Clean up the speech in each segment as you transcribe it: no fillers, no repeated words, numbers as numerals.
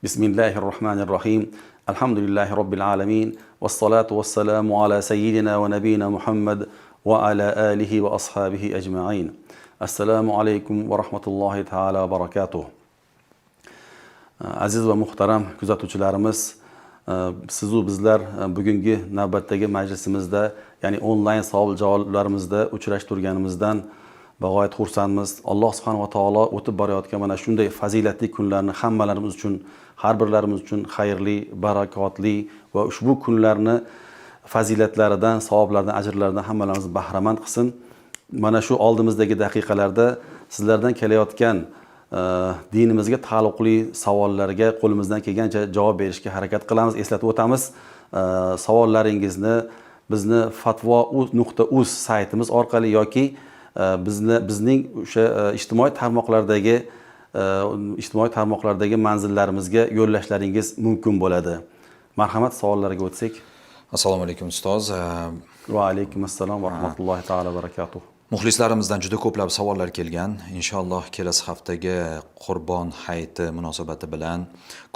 Bismillahirrahmanirrahim. Alhamdulillahi Rabbil alamin. Vassalatu vassalamu ala sayyidina va nabina Muhammad va ala alihi va ashabihi ajma'in. Assalomu alaykum va rahmatullohi ta'ala va barakatuh. Aziz va muhtaram kuzatuvchilarimiz, sizu bizlar bugungi navbatdagi majlisimizda, ya'ni onlayn savol-javoblarimizda uchrashib turganimizdan bag'oyat xursandmiz. Alloh subhanahu va taolo o'tib borayotgan mana shunday fazilatli kunlarni hammalarimiz uchun, har birlarimiz uchun xayrli, barakotli va ushbu kunlarni fazilatlaridan, savoblaridan, ajrlaridan hammalarimizni bahramand qilsin. Mana shu oldimizdagi daqiqalarda sizlardan kelayotgan dinimizga taalluqli savollarga qo'limizdan kelgancha javob berishga harakat qilamiz. Eslatib o'tamiz, savollaringizni bizni fatvo.uz saytimiz orqali yoki bizning o'sha ijtimoiy tarmoqlardagi manzillarimizga yo'llashlaringiz mumkin bo'ladi. Marhamat, savollarga o'tsak. Assalomu alaykum ustoz. Va alaykum assalom va rahmatullohi ta'ala va barakatuh. Muxlislarimizdan juda ko'plab savollar kelgan. Inshaalloh kelasi haftaga Qurbon hayiti munosabati bilan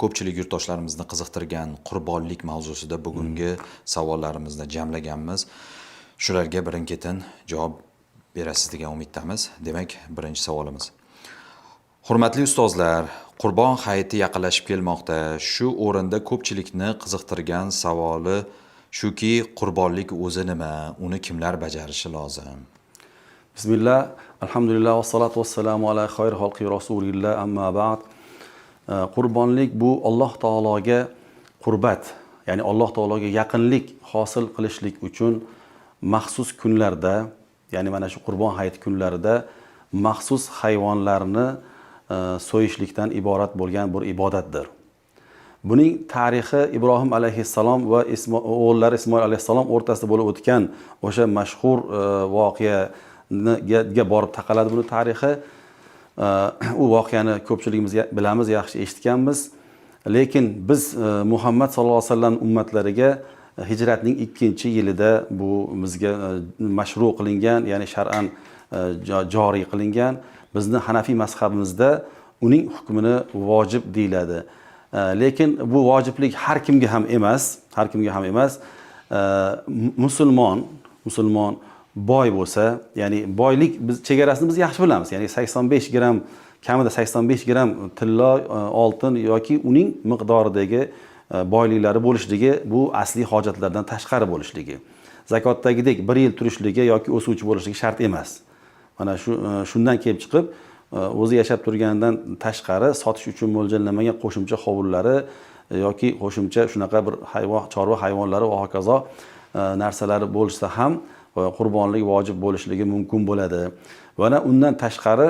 ko'pchilik yurtdoshlarimizni qiziqtirgan qurbonlik mavzusida bugungi savollarimizni jamlaganmiz. Shularga birin-ketin javob berasiz degan umiddamiz. Demak, birinchi savolimiz. Hurmatli ustozlar, Qurbon hayiti yaqinlashib kelmoqda. Shu o'rinda ko'pchilikni qiziqtirgan savoli shuki, qurbonlik o'zi nima? Uni kimlar bajarishi lozim? Bismillah, alhamdulillah, vassalatu vassalamu ala xayr xalqi rasulillah, amma ba'd. Qurbonlik bu Alloh taologa qurbat, ya'ni Alloh taologa yaqinlik hosil qilishlik uchun maxsus kunlarda, ya'ni mana shu Qurbon hayiti kunlarida maxsus hayvonlarni so'yishlikdan iborat bo'lgan bir ibodatdir. Buning tarixi Ibrohim alayhissalom va o'g'illari Ismoil alayhissalom o'rtasida bo'lib o'tgan o'sha mashhur voqeaga borib taqaladi buning tarixi. U voqeani ko'pchiligimiz bilamiz, yaxshi eshitganmiz. Lekin biz Muhammad sallallohu alayhi vasallam ummatlariga hijratning 2-yilida bu bizga mashru qilingan, ya'ni shar'an joriy qilingan. Bizni Hanafiy mazhabimizda uning hukmini vojib deyiladi. Lekin bu vojiblik har kimga ham emas. Musulmon boy bo'lsa, ya'ni boylik biz chegarasini biz yaxshi bilamiz. Ya'ni 85 gram, kamida 85 gram tilla, oltin yoki uning miqdoridagi boyliklari bo'lishligi bu asliy hojatlardan tashqari bo'lishligi. Zakotdagidek 1 yil turishligi yoki o'suvchi bo'lishligi shart emas. Mana shundan kelib chiqib, o'zi yashab turganidan tashqari sotish uchun mo'ljallanmagan qo'shimcha hovllari yoki qo'shimcha shunaqa bir chorva hayvonlari va hokazo narsalari bo'lsa ham qurbonlik vojib bo'lishligi mumkin bo'ladi. Va undan tashqari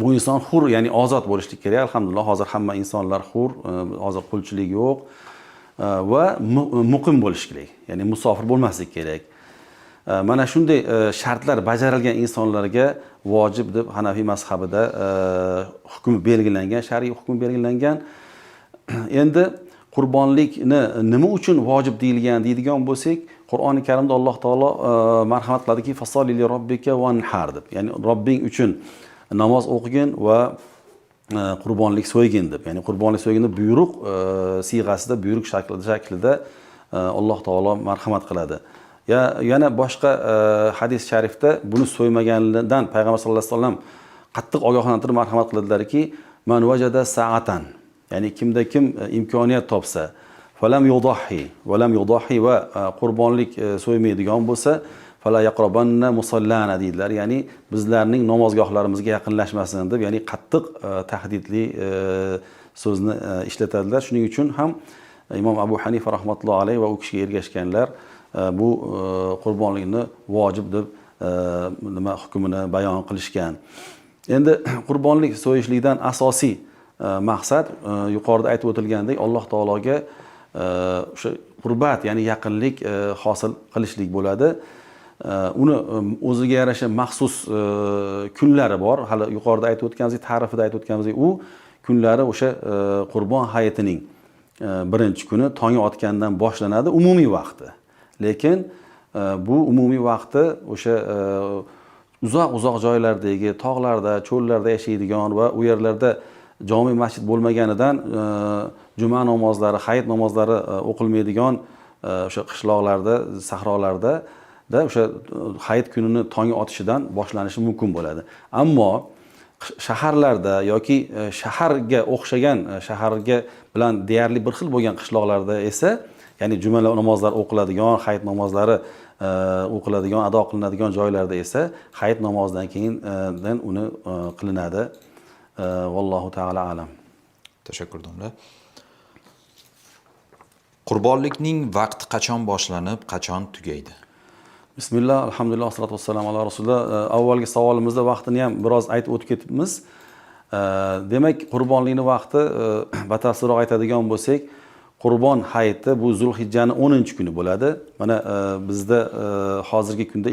bu inson hur, ya'ni ozod bo'lishlik kerak. Alhamdulillah, hozir hamma insonlar hur, hozir qulchilik yo'q va muqim bo'lish kerak. Ya'ni musofir bo'lmaslik kerak. Mana shunday shartlar bajarilgan insonlarga vojib deb Hanafiy mazhabida hukm belgilangan, shar'iy hukm belgilangan. Endi qurbonlikni nima uchun vojib deyilgan deydigan bo'lsak, Qur'oni Karimda Alloh taolo marhamat qiladiki, fasolli li robbika vanhar deb. Ya'ni Robbing uchun namoz o'qigin va qurbonlik so'ygin deb. Ya'ni qurbonlik so'yginni buyruq siyg'asida, buyruq shaklida Alloh taolo marhamat qiladi. Yana boshqa hadis sharifda buni so'ymaganidan payg'ambar sollallohu alayhi vasallam qattiq ogohlantirib marhamat qiladilarki, man vajada sa'atan, ya'ni kimda kim imkoniyat topsa, falam yudahi va qurbonlik so'ymaydigan bo'lsa, fala yaqrabanna musallana deydilar. Ya'ni bizlarning namozgohlarimizga yaqinlashmasin deb, ya'ni qattiq tahdidli so'zni ishlatadilar. Shuning uchun ham Imom Abu Hanifa rahmatullohi alayhi va u kishiga ergashganlar bu qurbonlikni vojib deb hukmini bayon qilishgan. Endi qurbonlik so'yishlikdan asosiy maqsad yuqorida aytib o'tilgandek Alloh taologa o'sha qurbat, ya'ni yaqinlik hosil qilishlik bo'ladi. Uni o'ziga yarasha maxsus kunlari bor. Hali yuqorida aytib o'tganimizdek, ta'rifida aytib o'tganimizdek, u kunlari o'sha Qurbon hayitining birinchi kuni tong otgandan boshlanadi, umumiy vaqti. Lekin bu umumiy vaqti o'sha uzoq joylardagi, tog'larda, cho'llarda yashaydigan va u yerlarda jome masjid bo'lmaganidan juma namozlari, hayit namozlari o'qilmaydigan o'sha qishloqlarda, sahrolarda o'sha hayit kunini tongi otishidan boshlanishi mumkin bo'ladi. Ammo shaharlarda yoki shaharga o'xshagan, shaharga bilan deyarli bir xil bo'lgan qishloqlarda esa, ya'ni juma namozlari o'qiladigan, hayit namozlari o'qiladigan, ado qilinadigan joylarda esa hayit namozidan keyin uni qilinadi. Vallohu taala alam. Tashakkur domla. Qurbonlikning vaqti qachon boshlanib, qachon tugaydi? Bismillah, alhamdulillah, salatu vassalamu ala rasulillah. Avvalgi savolimizda vaqtini ham biroz aytib o'tib ketibmiz. Demak, qurbonlikning vaqti batafsilroq aytadigan bo'lsak, Qurbon hayiti bu Zulhijjaning 10-kuni bo'ladi. Mana bizda hozirgi kunda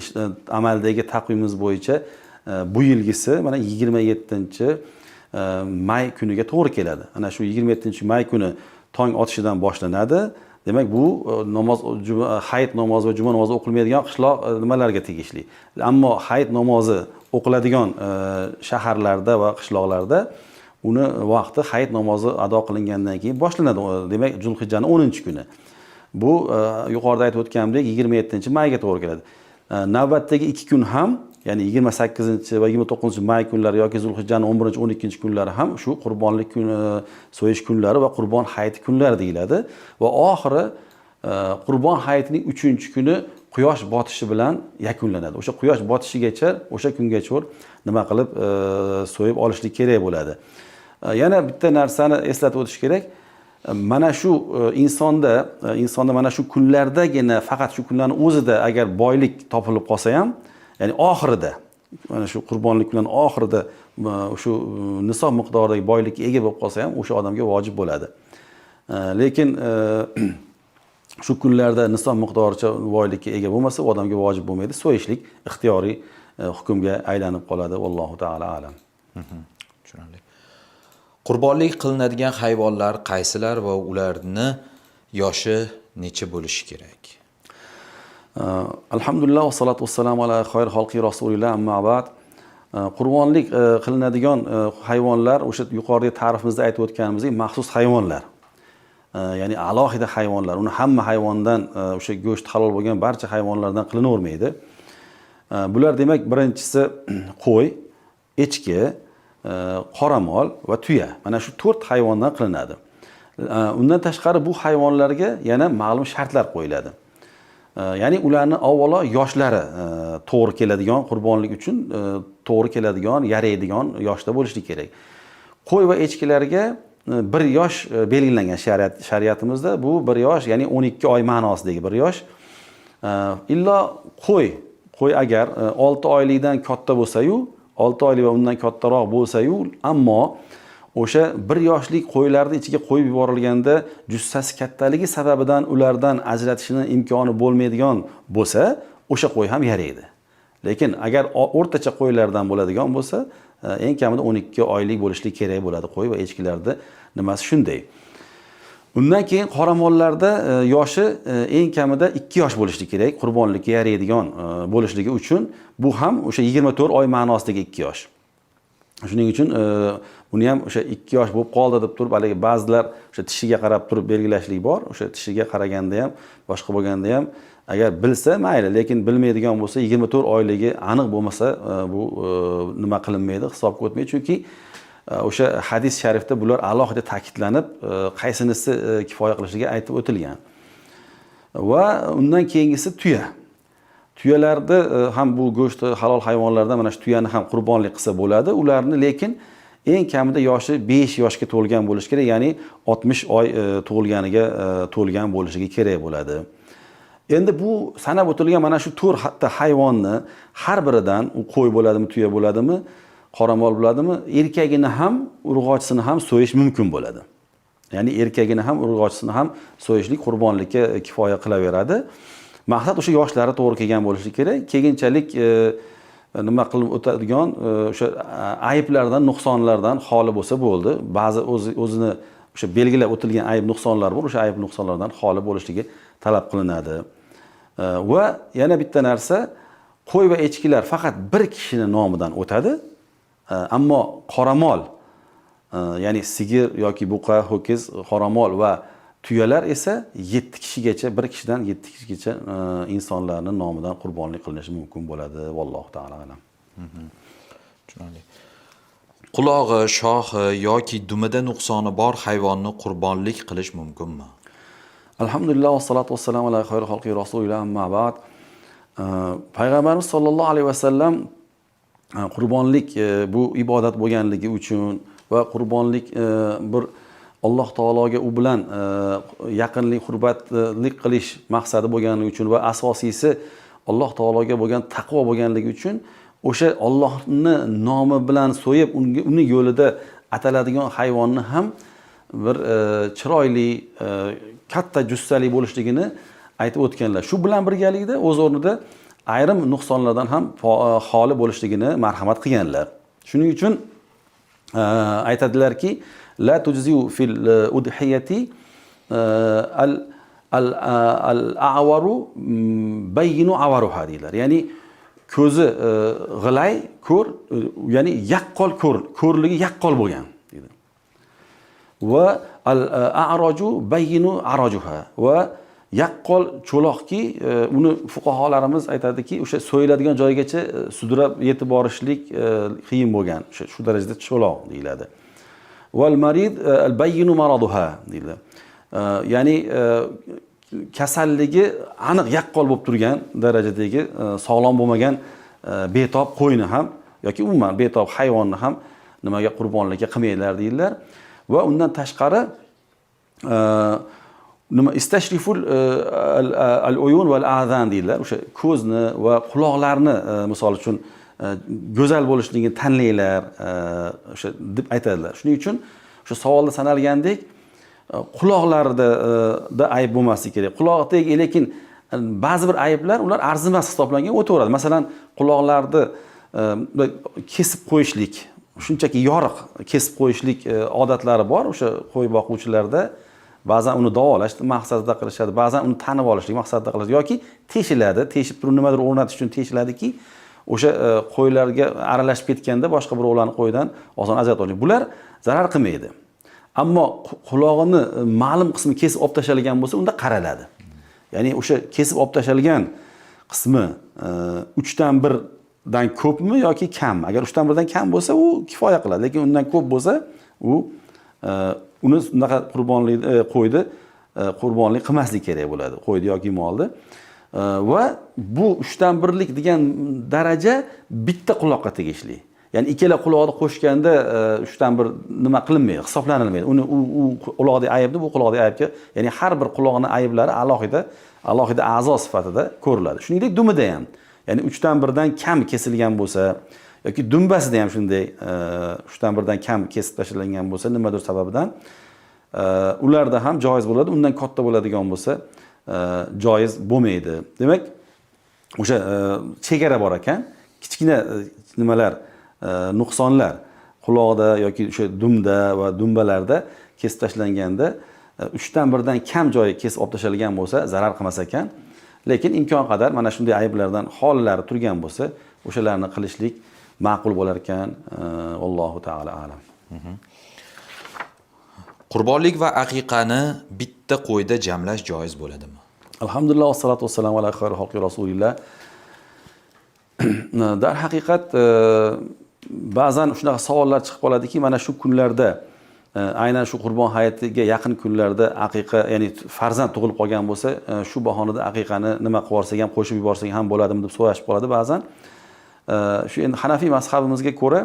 amaldagi taqvimimiz bo'yicha bu yilgisi mana 27-may kuniga to'g'ri keladi. Ana shu 27-may kuni tong otishidan boshlanadi. Demak, bu namoz, hayit namozi va juma namozi o'qilmaydigan qishloq nimalarga tegishli. Ammo hayit namozi o'qiladigan shaharlarda va qishloqlarda uni vaqti hayit namozi ado qilingandan keyin boshlanadi. Demak, Zulhijjaning 10-kuni. Bu yuqorida aytib o'tganimdek 27-mayga to'g'ri keladi. Navbatdagi 2 kun ham, ya'ni 28 va 29 may kunlari yoki Zulhijjaning 11-12 kunlari ham shu qurbonlik kuni, so'yish kunlari va qurbon hayiti kunlari deyiladi. Va oxiri qurbon hayitining 3-kuni quyosh botishi bilan yakunlanadi. O'sha quyosh botishigacha, o'sha kungacha nima qilib so'yib olishlik kerak bo'ladi. Yana bitta narsani eslatib o'tish kerak. Mana shu insonda mana shu kunlardagina, faqat shu kunlarning o'zida agar boylik topilib qolsa ham, ya'ni oxirida, mana shu qurbonlik kunlarining oxirida shu nisob miqdoridagi boylikka ega bo'lib qolsa ham o'sha odamga vojib bo'ladi. Lekin shu kunlarda nisob miqdoricha boylikka ega bo'lmasa, u odamga vojib bo'lmaydi. So'yishlik ixtiyoriy hukmga aylanib qoladi. Vallohu taala alam. Tushunarli. Qurbonlik qilinadigan hayvonlar qaysilar va ularni yoshi necha bo'lishi kerak? Alhamdulillah va salatu vassalamu ala xayr xalqi rasulillah, amma ba'd. Qurbonlik qilinadigan hayvonlar o'sha yuqoridagi ta'rifimizda aytib o'tganimizdek maxsus hayvonlar. Ya'ni alohida hayvonlar. Uni hamma hayvondan, o'sha go'sht halol bo'lgan barcha hayvonlardan qilinavermaydi. Bular demak, birinchisi qo'y, echki, qoramol va tuya. Mana shu 4 hayvondan qilinadi. Undan tashqari bu hayvonlarga yana ma'lum shartlar qo'yiladi. Ya'ni ularni avvalo yoshlari to'g'ri keladigan, qurbonlik uchun to'g'ri keladigan, yaraydigan yoshda bo'lishi kerak. Qo'y va echkilarga bir yosh belgilangan shariatimizda. Bu bir yosh, ya'ni 12 oy ma'nosidagi bir yosh. Illo qo'y agar 6 oylikdan katta bo'lsa-yu, 6 oylik va undan kattaroq bo'lsa-yu, ammo o'sha bir yoshlik qo'ylarni ichiga qo'yib yuborilganda jussasi kattaligi sababidan ulardan ajratishning imkoni bo'lmaydigan bo'lsa, o'sha qo'y ham yaraydi. Lekin agar o'rtacha qo'ylardan bo'ladigan bo'lsa, eng kamida 12 oylik bo'lishlik kerak bo'ladi qo'y va echkilarda nimasi shunday. Undan keyin qoramollarda yoshi eng kamida 2 yosh bo'lishi kerak, qurbonlikka yaraydigan bo'lishligi uchun. Bu ham o'sha 24 oy ma'nosidagi 2 yosh. Shuning uchun buni ham o'sha 2 yosh bo'lib qoldi deb turib, haligi ba'zilar o'sha tishiga qarab turib belgilashlik bor. O'sha tishiga qaraganda ham, boshqa bo'lganda ham agar bilsa mayli, lekin bilmaydigan bo'lsa 24 oyligi aniq bo'lmasa bu nima qilinmaydi, hisobga o'tmaydi. Chunki o'sha hadis sharifda bular alohida ta'kidlanib, qaysinisi kifoya qilishiga aytib o'tilgan. Va undan keyingisi tuya. Tuyalarda ham bu go'sht halol hayvonlardan mana shu tuyani ham qurbonlik qilsa bo'ladi. Ularni lekin eng kamida yoshi 5 yoshga to'lgan bo'lishi kerak, ya'ni 60 oy to'lgan bo'lishiga kerak bo'ladi. Endi bu sanab o'tilgan mana shu 4 hayvonni har biridan, u qo'y bo'ladimi, tuya bo'ladimi, qoramol bo'ladimi, erkagini ham, urg'ochisini ham so'yish mumkin bo'ladi. Ya'ni erkagini ham, urg'ochisini ham so'yishlik qurbonlikka kifoya qilaveradi. Maqsad o'sha yoshlari to'g'ri kelgan bo'lishi kerak. Keyinchalik nima qilib o'tadigan o'sha ayblardan, nuqsonlardan xoli bo'lsa bo'ldi. Ba'zi o'zini o'sha belgilab o'tilgan ayb nuqsonlar bor. O'sha ayb nuqsonlardan xoli bo'lishligi talab qilinadi. Va yana bitta narsa, qo'y va echkilar faqat bir kishining nomidan o'tadi. Ammo qoramol ya'ni sigir yoki buqa, ho'kiz, qoramol va tuyalar esa 7 kishigacha, bir kishidan 7 kishigacha insonlarning nomidan qurbonlik qilinishi mumkin bo'ladi. Vallohu taala alam. Tushunarli. Qulog'i, shohi yoki dumida nuqsoni bor hayvonni qurbonlik qilish mumkinmi? Alhamdulillah va salatu vassalamu ala xayri xalqi rasulillah amma ba'd. Payg'ambarimiz sollallohu alayhi vasallam qurbonlik bu ibodat bo'lganligi uchun va qurbonlik bir Alloh taologa u bilan yaqinlik, hurbatlik qilish maqsadi bo'lganligi uchun va asosiysi Alloh taologa bo'lgan taqvo bo'lganligi uchun o'sha Allohning nomi bilan so'yib, uni yo'lida ataladigan hayvonni ham bir chiroyli, katta jussali bo'lishligini aytib o'tganlar. Shu bilan birgalikda o'z o'rnida ayrim nuqsonlardan ham xoli bo'lishligini marhamat qilganlar. Shuning uchun aytadilarki, la tujziu fil udhiyati al-a'waru bayyinu avaruha deydilar. Ya'ni ko'zi g'ilay, ko'r, ya'ni yaqqol ko'rligi yaqqol bo'lgan deydi. Va al-a'raju bayyinu arajuha va yaqqol cho'loqki, uni fuqaholarimiz aytadiki, o'sha so'yiladigan joygacha sudrab yetib borishlik qiyin bo'lgan, shu darajada cho'loq deyiladi. Val marid al-bayyinu maraduha deydi. Ya'ni kasalligi aniq yaqqol bo'lib turgan darajadagi sog'lom bo'lmagan betob qo'yni ham yoki umuman betob hayvonni ham nimaga qurbonlikka qilmaydilar deydilar. Va undan tashqari nima istashriful al-uyun val azan deydilar. O'sha ko'zni va quloqlarni misol uchun go'zal bo'lishligini tanlaylar, o'sha deb aytadilar. Shuning uchun o'sha savolda sanalgandek quloqlarida ayb bo'lmasligi kerak. Quloqdagi lekin ba'zi bir ayblar ular arzimas hisoblangan o'taveradi. Masalan, quloqlarni kesib qo'yishlik, shunchaki yoriq kesib qo'yishlik odatlari bor o'sha qo'y boquvchilarda. Ba'zan uni davolash maqsadida qilishadi, ba'zan uni tanib olishlik maqsadida qilishadi yoki teshiladi, teshib turib nimadir o'rnatish uchun teshiladiki, o'sha qo'ylarga aralashib ketganda boshqa birovlarning qo'yidan oson ajratib oladi. Bular zarar qilmaydi. Ammo qulog'ini ma'lum qismi kesib olib tashalgan bo'lsa, unda qaraladi. Ya'ni o'sha kesib olib tashalgan qismi 3dan 1dan ko'pmi yoki kammi? Agar 3dan 1dan kam bo'lsa, u kifoya qiladi, lekin undan ko'p bo'lsa, u uni unaqa qo'ydi qurbonlik qilmaslik kerak bo'ladi, qo'ydi yoki molni. Va bu 3dan 1lik degan daraja bitta quloqqa tegishli. Ya'ni ikkala quloqni qo'shganda 3dan 1 nima qilinmaydi, hisoblanilmaydi. Uni u quloqdagi aybni bu quloqdagi aybga, ya'ni har bir quloqning ayblari alohida a'zo sifatida ko'riladi. Shuningdek dumida ham, ya'ni 3dan 1dan kam kesilgan bo'lsa yoki dumbasida ham shunday 3dan 1dan kam kesib tashlangan bo'lsa, nimadir sababdan ularda ham joiz bo'ladi. Undan katta bo'ladigan bo'lsa, joiz bo'lmaydi. Demak, o'sha chegara bor ekan. Kichkina nimalar, nuqsonlar quloqda yoki o'sha dumda va dumbalarda kesib tashlanganda 3dan 1dan kam joyi kesib olib tashalgan bo'lsa, zarar qilmas ekan. Lekin imkon qadar mana shunday ayblardan xollari turgan bo'lsa, o'shalarni qilishlik ma'qul bo'lar ekan. Allohu taala alam. Qurbonlik va aqiqani bitta qo'yda jamlash joiz bo'ladimi? Alhamdulillah va salatu vassalamu ala xayri xalqi rasulillah. Dar haqiqat ba'zan shunaqa savollar chiqib qoladiki, mana shu kunlarda aynan shu qurbon hayitiga yaqin kunlarda aqiqa, ya'ni farzand tug'ilib qolgan bo'lsa, shu bahonada aqiqani nima qilib yuborsak ham, qo'shib yuborsak ham bo'ladimi deb so'rashib qoladi ba'zan. Shu endi Hanafiy mazhabimizga ko'ra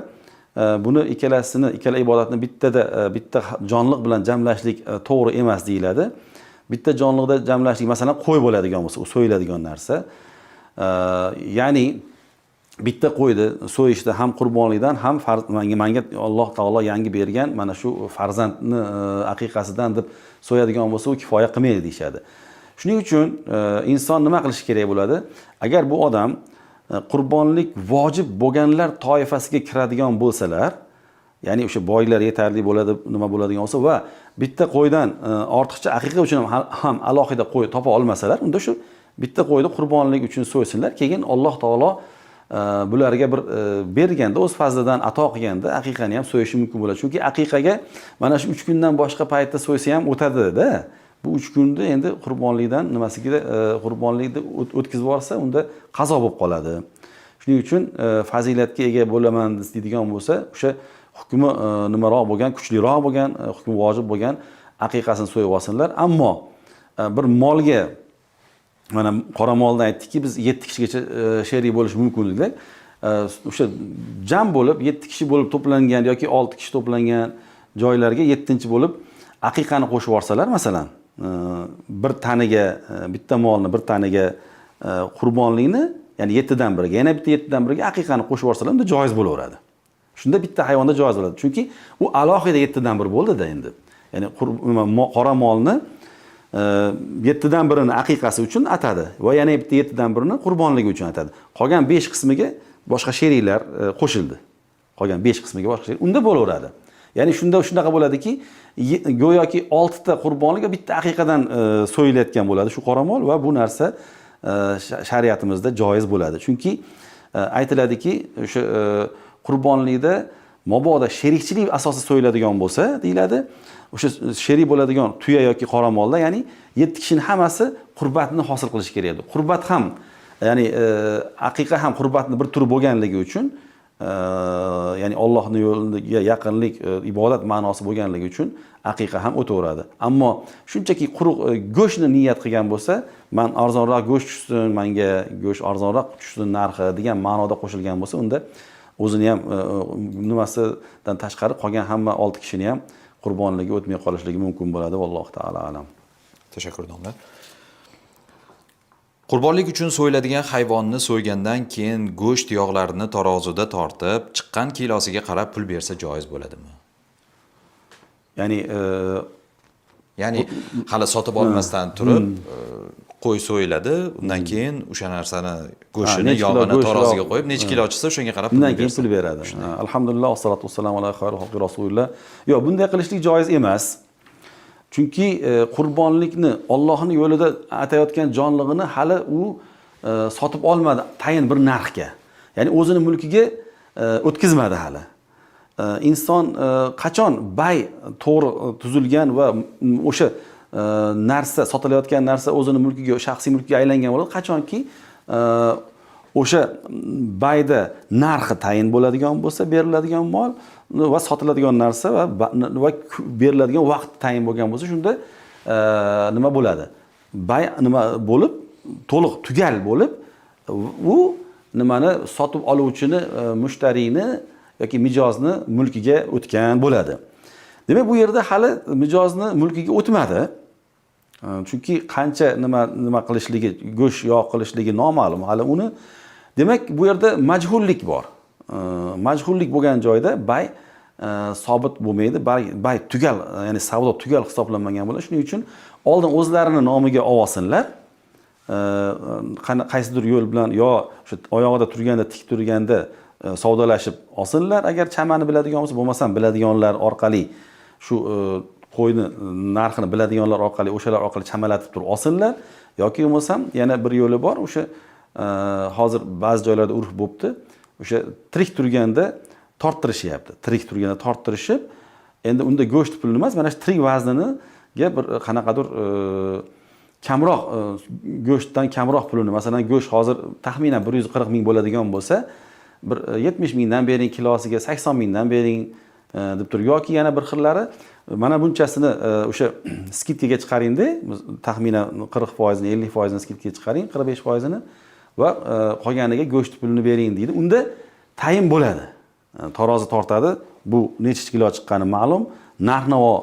buni ikkala ibodatni bitta jonliq bilan jamlashlik to'g'ri emas deyiladi. Bitta jonliqda jamlashlik, masalan, qo'y bo'ladigan bo'lsa, u so'yiladigan narsa. Ya'ni bitta qo'yni so'yishda ham qurbonlikdan ham menga Alloh taolo yangi bergan mana shu farzandni aqiqasidan deb so'yadigan bo'lsa, u kifoya qilmaydi deyshadi. Shuning uchun inson nima qilishi kerak bo'ladi? Agar bu odam qurbonlik vojib bo'lganlar toifasiga kiradigan bo'lsalar, ya'ni o'sha boylar yetarli bo'ladi, nima bo'ladigan bo'lsa va bitta qo'ydan ortiqcha aqiqa uchun ham alohida qo'y topa olmasalar, unda shu bitta qo'yni qurbonlik uchun so'ysinlar. Keyin Alloh taolo bularga bir berganda o'z fazlidan ato qilganda aqiqani ham so'yishi mumkin bo'ladi. Chunki aqiqaga mana shu 3 kundan boshqa paytda so'ysa ham o'tadi-da. Bu 3 kunni endi qurbonlikdan nimasigida qurbonlikni o'tkazib yuborsa, unda qazo bo'lib qoladi. Shuning uchun fazilatga ega bo'laman deydigan bo'lsa, o'sha hukmi nimaroq bo'lgan, kuchliroq bo'lgan, hukmi vojib bo'lgan aqiqasini so'yib olsinlar. Ammo bir molga mana qora molda aytdikki, biz 7 kishigacha sherik bo'lish mumkinligida o'sha jam bo'lib 7 kishi bo'lib to'plangan yoki 6 kishi to'plangan joylarga 7-chi bo'lib aqiqani qo'shib yuborsalar, masalan, bir taniga bitta molni bir taniga qurbonlikni, ya'ni 7 dan biriga, yana bitta 7 dan biriga aqiqani qo'shib yuborsalar, unda joiz bo'laveradi. Shunda bitta hayvonda joiz bo'ladi. Chunki u alohida 7 dan 1 bo'ldi-da endi. Ya'ni qora molni 7 dan 1ini aqiqasi uchun atadi va yana bitta 7 dan 1ini qurbonligi uchun atadi. Qolgan 5 qismiga boshqa sheriklar qo'shildi. Qolgan 5 qismiga boshqa sherik unda bo'laveradi. Ya'ni shunda shunaqa bo'ladiki, go'yoki 6 ta qurbonlikka bitta aqiqadan so'yilayotgan bo'ladi shu qora mol va bu narsa shariatimizda joiz bo'ladi. Chunki aytiladiki, o'sha qurbonlikda mabodo sherikchilik asosida so'yiladigan bo'lsa, deyiladi, o'sha sherik bo'ladigan tuya yoki qora molda, ya'ni 7 kishining hammasi qurbatni hosil qilish kerak edi. Qurbat ham, ya'ni aqiqa ham qurbatni bir turi bo'lganligi uchun, ya'ni Allohning yo'liga yaqinlik, ibodat ma'nosi bo'lganligi uchun aqiqa ham o'taveradi. Ammo shunchaki quruq go'shtni niyat qilgan bo'lsa, men arzonroq go'sht tushsin, menga go'sht arzonroq tushsin narxi degan ma'noda qo'shilgan bo'lsa, unda o'zini ham nimasidan tashqari qolgan hamma 6 kishini ham qurbonligi o'tmay qolishligi mumkin bo'ladi. Vallohu taala alam. Tashakkur domla. Qurbonlik uchun so'yiladigan hayvonni so'ygandan keyin go'sht yog'larini tarozida tortib, chiqqan kilosiga qarab pul bersa joiz bo'ladimi? Ya'ni hali sotib olmasdan turib qo'y so'yiladi, undan keyin o'sha narsani go'shtini, yog'ini taroziga qo'yib, necha kilo chiqsa o'shanga qarab undan keyin pul beradi. Alhamdulillah, vassalatu vassalamu ala xayri xalqi rasulillah. Yo'q, bunday qilishlik joiz emas. Chunki qurbonlikni Allohning yo'lida atayotgan jonlig'ini hali u sotib olmadi tayin bir narxga. Ya'ni o'zini mulkiga o'tkazmadi hali. Inson qachon bay to'g'ri tuzilgan va o'sha narsa, sotilayotgan narsa o'zini mulkiga, shaxsiy mulkiga aylangan bo'ladi, qachonki o'sha bayda narxi tayin bo'ladigan bo'lsa, beriladigan mol va sotiladigan narsa va beriladigan vaqt tayin bo'lgan bo'lsa, shunda nima bo'ladi? Bay nima bo'lib, to'liq tugal bo'lib, u nimani sotib oluvchini, mushtariyni yoki mijozni mulkiga o'tgan bo'ladi. Demak, bu yerda hali mijozni mulkiga o'tmadi. Chunki qancha nima qilishligi, go'sht yog' qilishligi noma'lum hali uni. Demak, bu yerda majhullik bor. Majhullik bo'lgan joyda bay sobit bo'lmaydi, bay tugal, ya'ni savdo tugal hisoblanmagan bo'ladi. Shuning uchun oldin o'zlarini nomiga olsinlar. Qaysidir yo'l bilan yo o'sha oyog'ida turganda, tik turganda savdolashib olsinlar. Agar chamani biladigan bo'lsa, bo'lmasam biladiganlar orqali shu qo'yni narxini biladiganlar orqali, o'shalar orqali chamalatib turib olsinlar. Yoki bo'lmasam yana bir yo'li bor. O'sha hozir ba'zi joylarda urf bo'libdi. O'sha tirik turganda torttirishyapti. Tirik turganda torttirishib, endi unda go'sht pulini emas, mana shu tirik vazniniga bir qanaqadir kamroq go'shtdan kamroq pulini, masalan, go'sht hozir taxminan 140 ming bo'ladigan bo'lsa, bir 70 mingdan bering kilosiga, 80 mingdan bering deb turib, yoki yana bir xillari mana bunchasini o'sha skidkaga chiqaring-da, taxminan 40%, 50% skidkaga chiqaring, 45%ni va qolganiga go'sht pulini bering deydi. Unda tayin bo'ladi. Tarozi tortadi. Bu necha kilo chiqqani ma'lum, narx-navo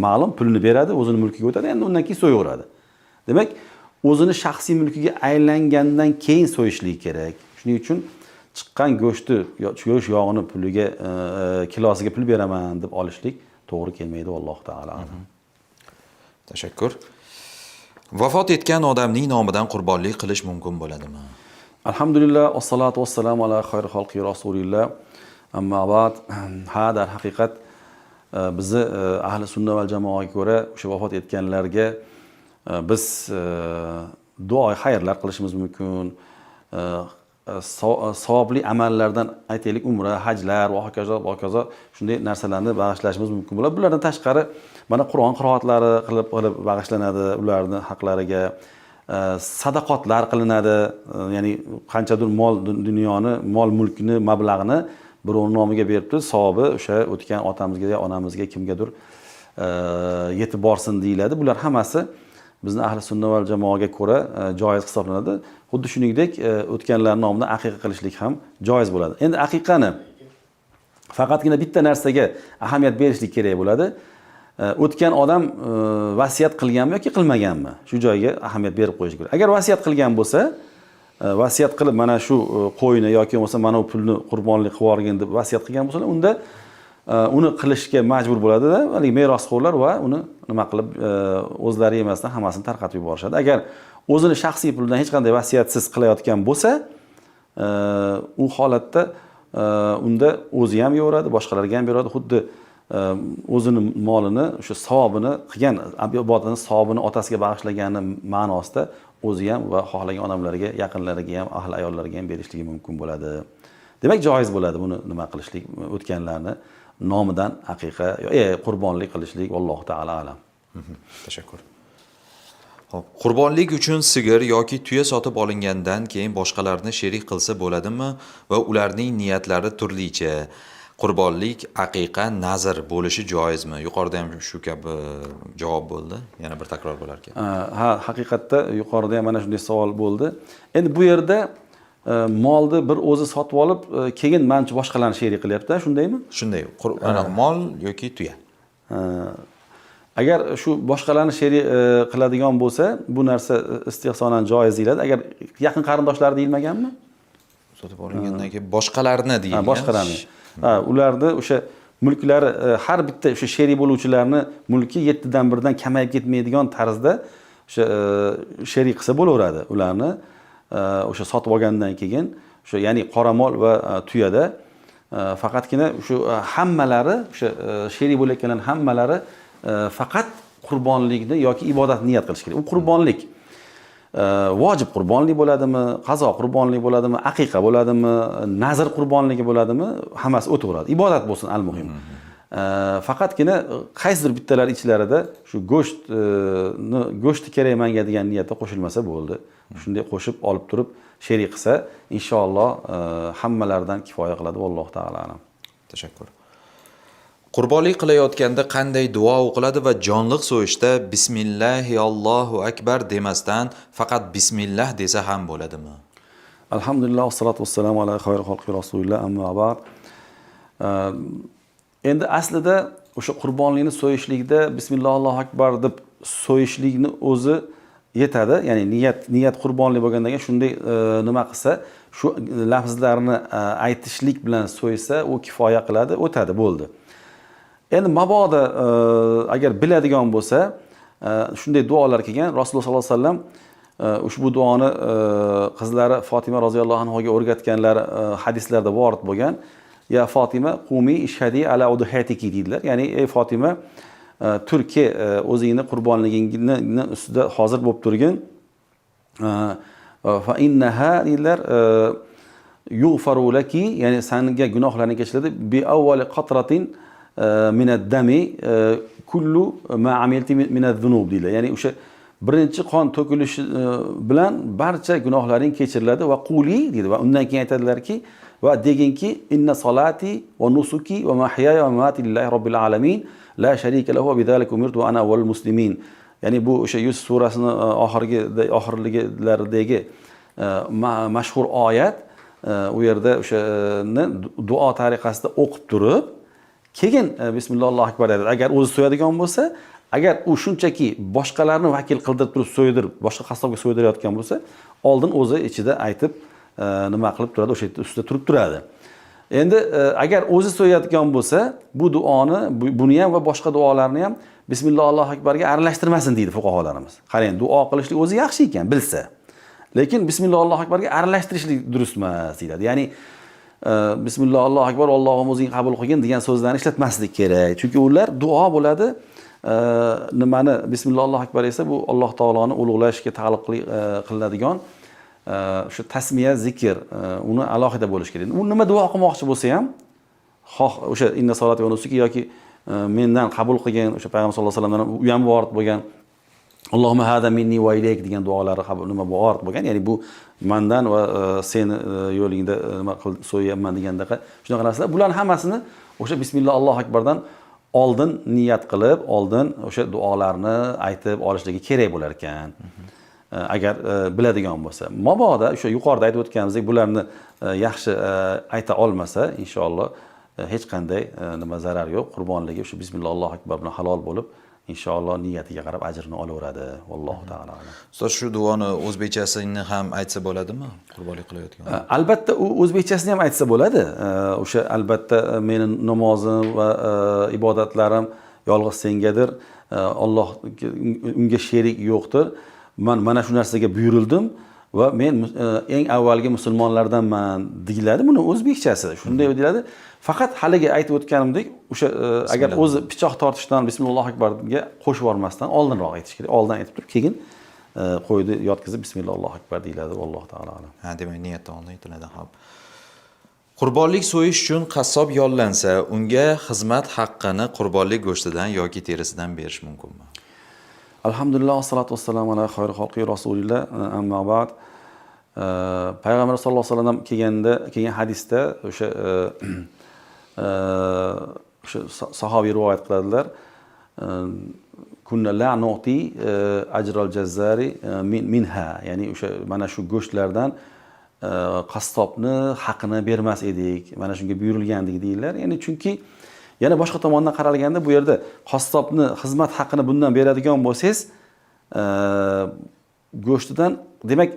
ma'lum, pulini beradi, o'zini mulkiga o'tadi, endi undan keyin so'yaveradi. Demak, o'zini shaxsiy mulkiga aylangandan keyin so'yishlik kerak. Shuning uchun chiqqan go'shtni, go'sht yog'ini puliga, kilosiga pul beraman deb olishlik to'g'ri kelmaydi, valloh taala. Tashakkur. Vafot etgan odamning nomidan qurbonlik qilish mumkin bo'ladimi? Alhamdulillah, vassalatu vassalamu ala xayri xalqi rasulillah. Amma ba'd, dar haqiqat bizni ahli sunna va jamoaga ko'ra o'sha vafot etganlarga biz duo xayrlar qilishimiz mumkin. savobli amallardan aytaylik umra, hajlar va hokazo shunday narsalarni bag'ishlashimiz mumkin bo'ladi. Bulardan tashqari mana Qur'on qiroatlari qilib bag'ishlanadi ularni haqlariga. Sadaqotlar qilinadi. Ya'ni qanchadir mol dunyoni, mol mulkni, mablag'ni birovning nomiga berib turib, savobi o'sha o'tgan otamizga, onamizga, kimgadir yetib borsin deyiladi. Bular hammasi bizni ahli sunna va jamoaga ko'ra joiz hisoblanadi. Xuddi shuningdek, o'tganlarning nomidan aqiqa qilishlik ham joiz bo'ladi. Endi aqiqani faqatgina bitta narsaga ahamiyat berishlik kerak bo'ladi. O'tgan odam vasiyat qilganmi yoki qilmaganmi? Shu joyga ahamiyat berib qo'yish kerak. Agar vasiyat qilgan bo'lsa, vasiyat qilib mana shu qo'yni yoki bo'lmasa mana bu pulni qurbonlik qilib yuborgin deb vasiyat qilgan bo'lsa, unda uni qilishga majbur bo'ladi-da, haligi merosxo'rlar va uni nima qilib o'zlari emasdan hammasini tarqatib yuborishadi. Agar o'zini shaxsiy pulidan hech qanday vasiyatsiz qilayotgan bo'lsa, u holatda unda o'zi ham yeyveradi, boshqalarga ham beradi. Xuddi o'zini molini, o'sha savobini qilgan ibodatini savobini otasiga bag'ishlagani ma'nosida o'zi ham va xohlagan odamlarga, yaqinlariga ham, ahli ayollariga ham berishligi mumkin bo'ladi. Demak, joiz bo'ladi buni nima qilishlik, o'tganlarni nomidan aqiqa, qurbonlik qilishlik, vallohu taala alam. Tashakkur. Xo'p, qurbonlik uchun sigir yoki tuya sotib olingandan keyin boshqalarni sherik qilsa bo'ladimi va ularning niyatlari turlicha? Qurbonlik, aqiqa, nazr bo'lishi joizmi? Yuqorida ham shu kabi javob bo'ldi. Yana bir takror bo'lar ekan. Ha, haqiqatda yuqorida ham mana shunday savol bo'ldi. Endi bu yerda molni bir o'zi sotib olib, keyin manchi boshqalarni sherik qilyapti, shundaymi? Shunday. Mol yoki tuya. Agar shu boshqalarni sherik qiladigan bo'lsa, bu narsa istihsonan joiz deyiladi. Agar yaqin qarindoshlar deyilmaganmi? Sotib olingandan keyin boshqalarni deyilgan. Boshqalarni. Ularda o'sha mulklari har bitta o'sha sherik bo'luvchilarni mulki 7 dan 1 dan kamayib ketmaydigan tarzda o'sha sherik qilsa bo'laveradi ularni. O'sha sotib olgandan keyin o'sha ya'ni qoramol va tuyada faqatgina shu hammalari o'sha sherik bo'layotganlar hammalari faqat qurbonlikni yoki ibodat niyat qilish kerak. U qurbonlik vojib qurbonlik bo'ladimi, qazo qurbonlik bo'ladimi, aqiqa bo'ladimi, nazr qurbonligi bo'ladimi, hammasi o'taveradi. Ibodat bo'lsin al-muhim. Faqatgina qaysidir bittalar ichlarida shu go'shtni kerak menga degan niyatda qo'shilmasa bo'ldi. Shunday qo'shib olib turib sherik qilsa, inshaalloh hammalardan kifoya qiladi, vallohu taala alam. Tashakkur. Qurbonlik qilayotganda qanday duo o'qiladi va jonliq so'yishda bismillahi Allohu akbar demasdan faqat bismillah desa ham bo'ladimi? Alhamdulillah, vassalatu vassalamu ala xayril xalqi rasulillah, amma ba'd. Endi aslida o'sha qurbonlikni so'yishlikda bismillah Allohu akbar deb so'yishlikni o'zi yetadi. Ya'ni niyat qurbonlik bo'lgandan keyin shunday nima qilsa, shu lafzlarni aytishlik bilan so'ysa, u kifoya qiladi, o'tadi, bo'ldi. Endi mabodo agar biladigan bo'lsa, shunday duolar kelgan. Rasululloh sollallohu alayhi vasallam ushbu duoni qizlari Fatima roziyallohu anhoga o'rgatganlar hadislarda vorid bo'lgan. Ya Fatima, qumi ishhadi ala udhiyatiki deydilar. Ya'ni ey Fatima, turki o'zingni qurbonligingni ustida hozir bo'lib turgin. Fa innaha deydilar yughfaru laki, ya'ni senga gunohlaring kechiriladi bi awwali qatratin minad-dami kullu ma amilti minadh-dhunub deydilar. Ya'ni o'sha birinchi qon to'kilishi bilan barcha gunohlaring kechiriladi va quli deydi va undan keyin aytadilarki va deginki inna solati va nusuki va mahyaya va mamati lillahi robbil alamin la sharika lahu va bidhalika umirtu ana awwalul muslimin. Ya'ni bu o'sha Yusuf surasining oxirligilaridagi mashhur oyat. U yerda o'shani duo tariqasida o'qib turib keyin bismillah akbar deydi. Agar o'zi so'yadigan bo'lsa, agar u shunchaki boshqalarni vakil qildirib turib so'ydirib, boshqa qassobga so'ydirayotgan bo'lsa, oldin o'zi ichida aytib nima qilib turadi, o'sha yerda ustida turib turadi. Endi agar o'zi so'yadigan bo'lsa, bu duoni, buni ham va boshqa duolarni ham bismillah Allohu akbarga aralashtirmasin deydi fuqarolarimiz. Qarang, duo qilishlik o'zi yaxshi ekan, bilsa. Lekin bismillah Allohu akbarga aralashtirishlik durust emas deyiladi. Ya'ni bismillah Allohu akbar, Allohim o'zing qabul qilgin degan so'zlarni ishlatmaslik kerak. Chunki ular duo bo'ladi. Nimani bismillah Allohu akbar esa bu Alloh taoloni ulug'lashga taalluqli qilinadigan o'sha tasmiya zikr uni alohida bo'lish kerak. U nima duo qilmoqchi bo'lsa ham, xoh o'sha inna solati va nusuki yoki mendan qabul qilgan o'sha payg'ambar sollallohu alayhi vasallamdan u ham bor bo'lgan Allohumma hada minni va ilayk degan duolari qabul nima bor bo'lgan. Ya'ni bu mendan va seni yo'lingda nima qil so'yyapman degandaqa shunaqa narsalar. Bularning hammasini o'sha bismillah Allohu akbardan oldin niyat qilib, oldin o'sha duolarni aytib olishligi kerak bo'lar ekan. Agar biladigan bo'lsa. Mabodo o'sha yuqorida aytib o'tganimizdek bularni yaxshi ayta olmasa, inshaalloh hech qanday nima zarar yo'q. Qurbonligi o'sha bismillah Allohu akbar bilan halol bo'lib, inshaalloh niyatiga qarab ajrini olaveradi. Vallohu taolo alam. Ustoz, shu duoni o'zbekchasini ham aytsa bo'ladimi? Qurbonlik qilayotgan. Albatta u o'zbekchasini ham aytsa bo'ladi. O'sha albatta meni namozim va ibodatlarim yolg'iz sengadir. Alloh unga sherik yo'qdir. Men mana shu narsaga buyurildim va men eng avvalgi musulmonlardanman deyiladi. Buni o'zbekchasi shunday deyiladi. Faqat haligi aytib o'tganimdek, o'sha agar o'zi pichoq tortishdan bismillohu akbarga qo'shib yormasdan oldinroq aytish kerak. Oldin aytib turib, keyin qo'ydi yotkizib bismillohu akbar deyiladi. Alloh taolo alam. Ha, demak niyatdan oldin aytiladi. Xo'p. Qurbonlik so'yish uchun qassob yollansa, unga xizmat haqqini qurbonlik go'shtidan yoki terisidan berish mumkinmi? Alhamdulillah, assalatu vassalamu ala xayri xalqi rasulillah, amma ba'd. Payg'ambar sollallohu alayhi vasallam kelgan hadisda o'sha sahobiy rivoyat qiladilar. Kunna la nu'ti ajral jazzari minha, ya'ni o'sha mana shu go'shtlardan qassobni haqini bermas edik. Mana shunga buyurilgandek deydilar. Ya'ni chunki yana boshqa tomondan qaralganda bu yerda qassobni xizmat haqini bundan beradigan bo'lsangiz, go'shtidan, demak,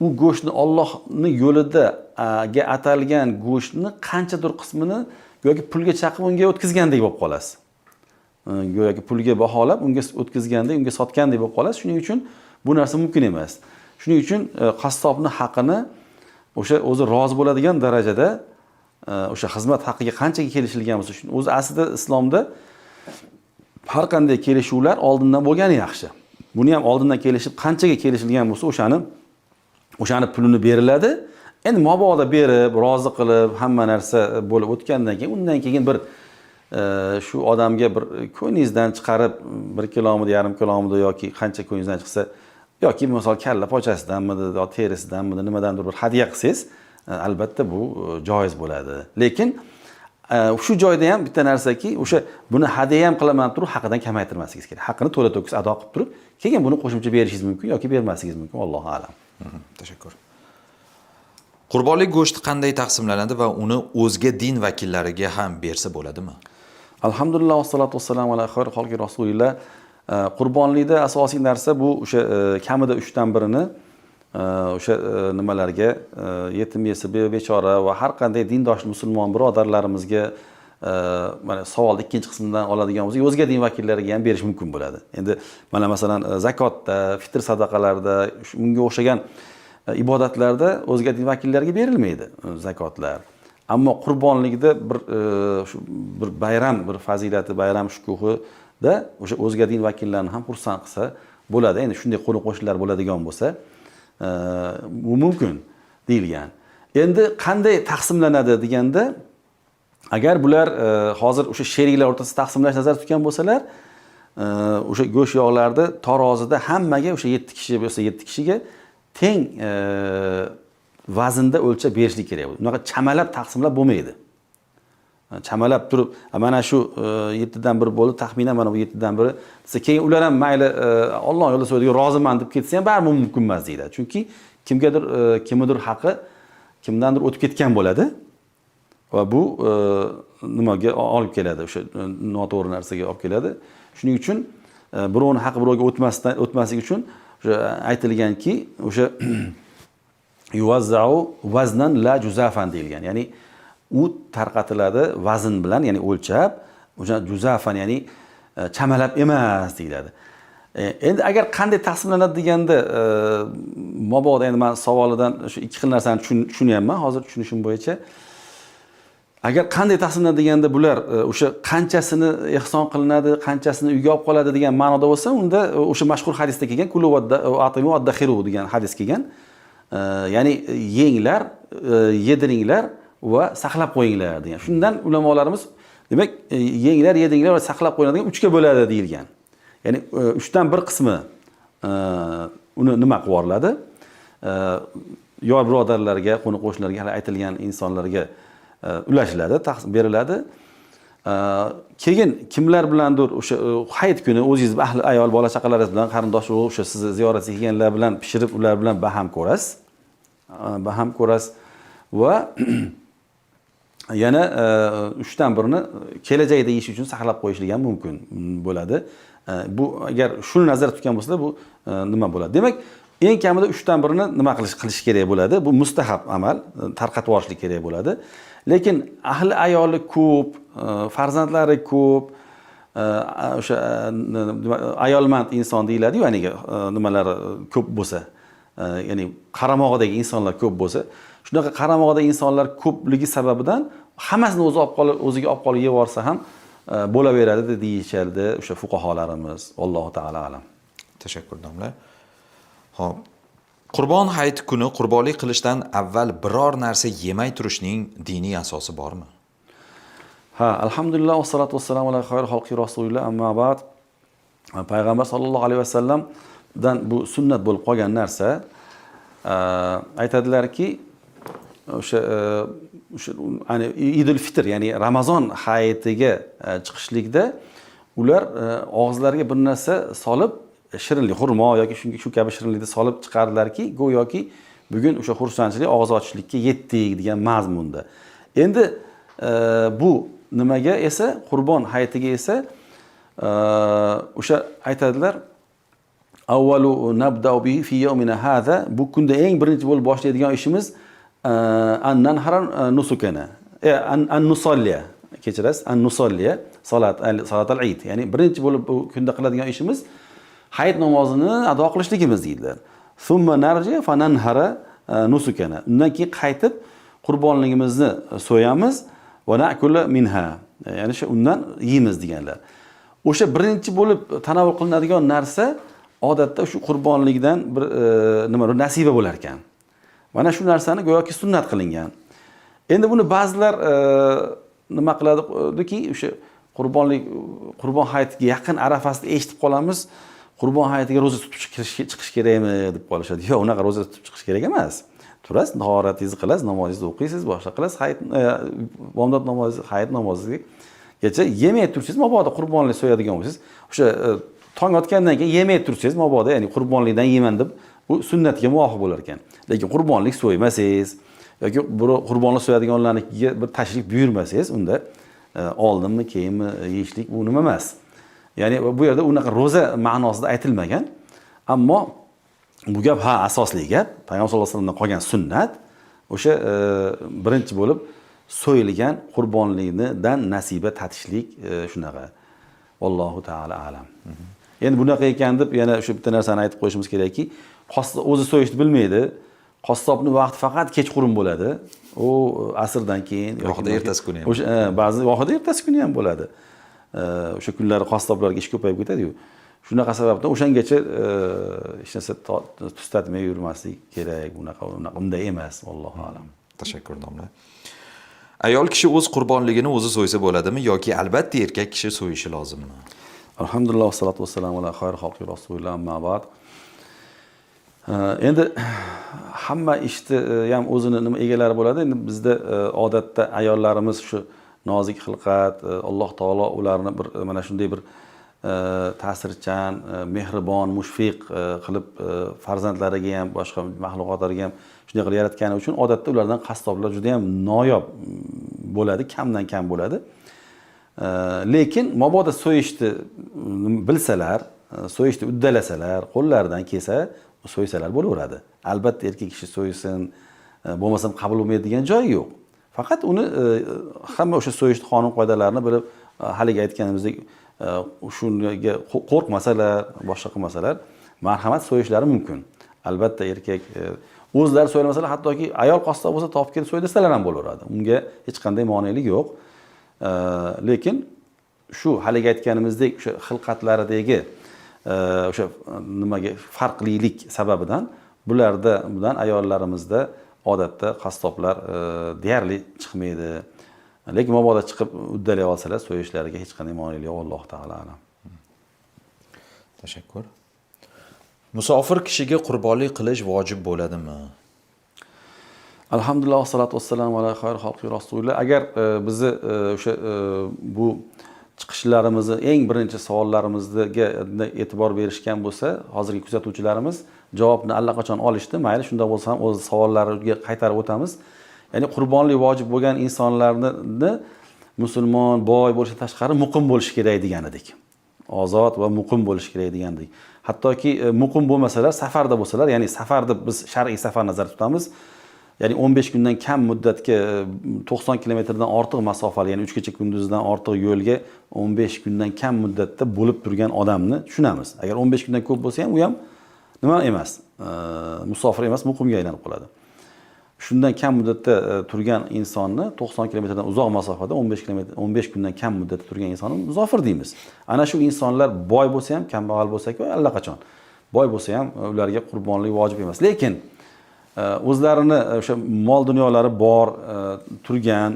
u go'shtni Allohning yo'lida ga atalgan go'shtni qanchadir qismini yoki pulga chaqib unga o'tkazgandek bo'lib qolasiz. Yoki pulga baholab unga o'tkazgandek, unga sotgandek bo'lib qolasiz. Shuning uchun bu narsa mumkin emas. Shuning uchun qassobni haqini o'sha o'zi rozi bo'ladigan darajada o'sha xizmat haqqiga qanchaga kelishilgan bo'lsa, o'zi aslida islomda har qanday kelishuvlar oldindan bo'lgani yaxshi. Buni ham oldindan kelishib qanchaga kelishilgan bo'lsa, o'shani pulini beriladi. Endi mabodo berib, rozi qilib, hamma narsa bo'lib o'tgandan keyin, undan keyin bir shu odamga bir ko'ningizdan chiqarib 1 kilomida, yarim kilomida yoki qancha ko'ningizdan chiqsa, yoki misol kalla pochasidanmi, yo terisidanmi, nimadandir bir hadya qilsangiz, albatta bu joiz bo'ladi. Lekin shu joyda ham bitta narsaki, o'sha buni hadya ham qilaman turib haqidan kamaytirmasligingiz kerak. Haqqini to'la to'kis ado qilib turib, keyin buni qo'shimcha berishingiz mumkin yoki bermasligingiz mumkin. Allohu a'lam. Tashakkur. Qurbonlik go'shti qanday taqsimlanadi va uni o'zga din vakillariga ham bersa bo'ladimi? Alhamdulillah, vassalatu vassalamu ala xayri xalqi rasulillah. Qurbonlikda asosiy narsa bu o'sha kamida 3 dan birini o'sha nimalarga, yetim yesir, bechora va har qanday dindosh musulmon birodarlarimizga mana savolning ikkinchi qismidan oladigan bo'lsak, o'zga din vakillariga ham berish mumkin bo'ladi. Endi mana masalan zakotda, fitr sadaqalarida, unga o'xshagan ibodatlarda o'zga din vakillariga berilmaydi zakotlar. Ammo qurbonlikda bir bayram, bir fazilati, bayram shukuhida o'sha o'zga din vakillarini ham xursand qilsa bo'ladi. Endi shunday qo'ni qo'shnilar bo'ladigan bo'lsa, bu mumkin deyilgan. Endi qanday taqsimlanadi deganda, agar bular hozir o'sha sheriklar o'rtasida taqsimlash nazarda tutgan bo'lsalar, o'sha go'sht yog'larni tarozida hammaga o'sha 7 kishi bo'lsa 7 kishiga teng vaznda o'lchab berishlik kerak bo'ladi. Unaqa chamalab taqsimlab bo'lmaydi. Chamalab turib, mana shu 7 dan 1 bo'lib, taxminan mana bu 7 dan 1 desa, keyin ular ham mayli Alloh yo'lida so'ydiga roziman deb ketsa ham baribir mumkin emas deydi. Chunki kimnidir haqqi kimdandir o'tib ketgan bo'ladi va bu nimaga olib keladi, o'sha noto'g'ri narsaga olib keladi. Shuning uchun birovning haqqi birovga o'tmasligi uchun aytilganki, o'sha yuvazzau vaznan la juzafan deyilgan. Ya'ni u tarqatiladi vazn bilan, ya'ni o'lchab, o'sha juzafan, ya'ni chamalab emas deyiladi. Endi agar qanday taqsimlanadi deganda, mabodo endi men savolidan shu ikki xil narsani tushunyapman, hozir tushunishim bo'yicha. Agar qanday taqsimlanadi deganda, bular o'sha qanchasini ehson qilinadi, qanchasini uyga olib qoladi degan ma'noda bo'lsa, unda o'sha mashhur hadisda kelgan kulu va atimu va dakhiru degan hadis kelgan. ya'ni yenglar, yediringlar va saqlab qo'yinglar degan. Shundan ulamolarimiz demak yenglar, yediringlar va saqlab qo'yinglar degan 3 ga bo'ladi deyilgan. Ya'ni 3dan 1 qismi uni nima qilib yuboriladi? Yor birodarlarga, qo'ni-qo'shnilarga, hali aytilgan insonlarga ulashiladi, beriladi. Keyin kimlar bilandir o'sha hayit kuni o'zingiz ahli ayol, bola chaqalaringiz bilan, qarindosh urug' o'sha sizni ziyoratga kelganlar bilan pishirib, ular bilan baham ko'rasiz. Baham ko'rasiz va yana 3dan 1ni kelajakda yeyish uchun saqlab qo'yishlik ham mumkin bo'ladi. Bu agar shuni nazarda tutgan bo'lsa, bu nima bo'ladi? Demak, eng kamida 3dan 1ni nima qilish kerak bo'ladi? Bu mustahab amal, tarqatib yuborishlik kerak bo'ladi. Lekin ahli ayoli ko'p, farzandlari ko'p, o'sha ayolmand inson deyiladi-ku, ya'ni nimalar ko'p bo'lsa, ya'ni qaramog'idagi insonlar ko'p bo'lsa, shunaqa qaramog'idagi insonlar ko'pligi sababidan hammasini o'ziga olib qolib yeb yuborsa ham bo'laveradi deyishadi o'sha fuqaholarimiz. Alloh taolo alam. Tashakkur domla. Xo'p. Qurbon hayiti kuni qurbonlik qilishdan avval biror narsa yemay turishning diniy asosi bormi? Ha, alhamdulillah va salatu vassalamu ala xayr xalqi rasulillah, amma ba'd. Payg'ambar sollallohu alayhi vasallamdan bu sunnat bo'lib qolgan narsa, aytadilarki, o'sha ya'ni Idul Fitr, ya'ni Ramazon hayitiga chiqishlikda ular og'izlariga bir narsa solib, shirinlik, xurmo yoki shu kabi shirinlikni solib chiqardilarki, go'yoki bugun o'sha xursandchilik og'iz ochishlikka yetdik degan mazmunda. Endi bu nimaga esa, Qurbon hayitiga esa o'sha aytadilar, avvalu nabda'u bihi fi yawmina hadha, bu kunda eng birinchi bo'lib boshlaydigan ishimiz annan haran nusukana, an nusolliya, kechirasiz, an nusolliya, salatul Eid, ya'ni birinchi bo'lib bu kunda qiladigan ishimiz hayit namozini ado qilishligimiz deydilar. Summa narji fa nanhara nusukana. Undan keyin qaytib qurbonligimizni so'yamiz va na'kula minha, ya'ni shu undan yeymiz deganlar. O'sha birinchi bo'lib tanovul qilinadigan narsa odatda shu qurbonlikdan bir nima nasiba bo'lar ekan. Mana shu narsani go'yoki sunnat qilingan. Endi buni ba'zilar nima qiladiki, o'sha qurbon hayitiga yaqin arafasida eshitib qolamiz, qurbon hayitiga ro'za tutib chiqish kerakmi deb qolishadi. Yo'q, unaqa ro'za tutib chiqish kerak emas. Turasiz, tahoratingizni qilasiz, namozingizni o'qiysiz, boshqa qilasiz, hayit bomdod namozi, hayit namozigacha yemay tursiz, mabodo qurbonlik so'yadigan bo'lsangiz, o'sha tong otgandan keyin yemay tursiz, mabodo, ya'ni qurbonlikdan yeyman deb bu sunnatga muvofiq bo'lar ekan. Lekin qurbonlik so'ymasangiz yoki qurbonlik so'yadiganlarnikiga bir tashrif buyurmasangiz, unda oldinmi, keyinmi yeyishlik bu nima emas. Ya'ni bu yerda unaqa ro'za ma'nosida aytilmagan. Ammo bu gap asosli gap, Payg'ambar sollallohu alayhi vasallamdan qolgan sunnat, o'sha birinchi bo'lib so'yilgan qurbonlikdan nasiba tatishlik shunaqa. Allohu taolo alam. Endi bunaqa ekan deb yana o'sha bitta narsani aytib qo'yishimiz kerakki, o'zi so'yishni bilmaydi. Qassobning vaqti faqat kechqurun bo'ladi. U asrdan keyin yoki ertasi kuni ham. O'sha ba'zi vaqtda ertasi kuni ham bo'ladi. O'sha kunlari qassoblarga ish ko'payib ketadi-yu. Shunaqa sababdan o'shangacha hech narsa tustatmay yurmaslik kerak. Unaqa unday emas, vallohu alam. Tashakkur domla. Ayol kishi o'z qurbonligini o'zi so'ysa bo'ladimi yoki albatta erkak kishi so'yishi lozimmi? Alhamdulillah, salatu vassalamu ala xayr xalqi rasulillah, amma ba'd. Endi hamma ishni ham o'zini nima egalari bo'ladi. Endi bizda odatda ayollarimiz shu nozik xilqat, Alloh taolo ularni bir mana shunday bir ta'sirchan, mehribon, mushfiq qilib farzandlariga ham, boshqa mahluqotlarga ham shunday qilib yaratgani uchun odatda ulardan qassoblar juda ham noyob bo'ladi, kamdan kam bo'ladi. Lekin mabodo so'yishni bilsalar, so'yishni uddalasalar, qo'llaridan kelsa, so'ysalar bo'laveradi. Albatta erkak kishi so'ysin, bo'lmasam qabul bo'lmaydi degan joyi yo'q. Faqat uni hamma o'sha so'yishni qonun qoidalarini bilib, haliga aytganimizdek, shunga qo'rqmasalar, boshqa qilmasalar, marhamat so'yishlari mumkin. Albatta erkak o'zlari so'ylamasalar, hattoki ayol qassob bo'lsa topib kelib so'ydasalar ham bo'laveradi. Unga hech qanday monelik yo'q. Lekin shu haliga aytganimizdek, o'sha xilqatlaridagi o'sha nimaga farqlilik sababidan Budan ayollarimizda odatda qassoblar deyarli chiqmaydi. Lekin mabodo chiqib uddalay olsalar, so'yishlariga hech qanday monelik yo'q, Alloh taolo alam. Tashakkur. Musofir kishiga qurbonlik qilish vojib bo'ladimi? Alhamdulillah, vassalatu vassalamu ala xayr xalqi rasulillah. Agar bizni o'sha bu chiqishlarimizni eng birinchi savollarimizga e'tibor berishgan bo'lsa, hozirgi kuzatuvchilarimiz javobni allaqachon olishdi. Mayli, shunda bo'lsa ham o'z savollariga qaytarib o'tamiz. Ya'ni qurbonlik vojib bo'lgan insonlarni musulmon, boy bo'lishi tashqari muqim bo'lishi kerak degan edik. Ozod va muqim bo'lishi kerak degan edik. Hattoki muqim bo'lmasalar, safarda bo'lsalar, ya'ni safarda biz shar'iy safar nazarda tutamiz. Ya'ni 15 kundan kam muddatga 90 kilometrdan ortiq masofali, ya'ni 3 kecha kunduzdan ortiq yo'lga 15 kundan kam muddatda bo'lib turgan odamni tushunamiz. Agar 15 kundan ko'p bo'lsa ham, u ham nima emas, musofir emas, muqimga aylanib qoladi. Shundan kam muddatda turgan insonni 90 kilometrdan uzoq masofada 15 kundan kam muddatda turgan insonni musofir deymiz. Ana shu insonlar boy bo'lsa ham, kambag'al bo'lsa-ku, allaqachon. Boy bo'lsa ham ularga qurbonlik vojib emas. Lekin o'zlarini o'sha mol dunyolari bor turgan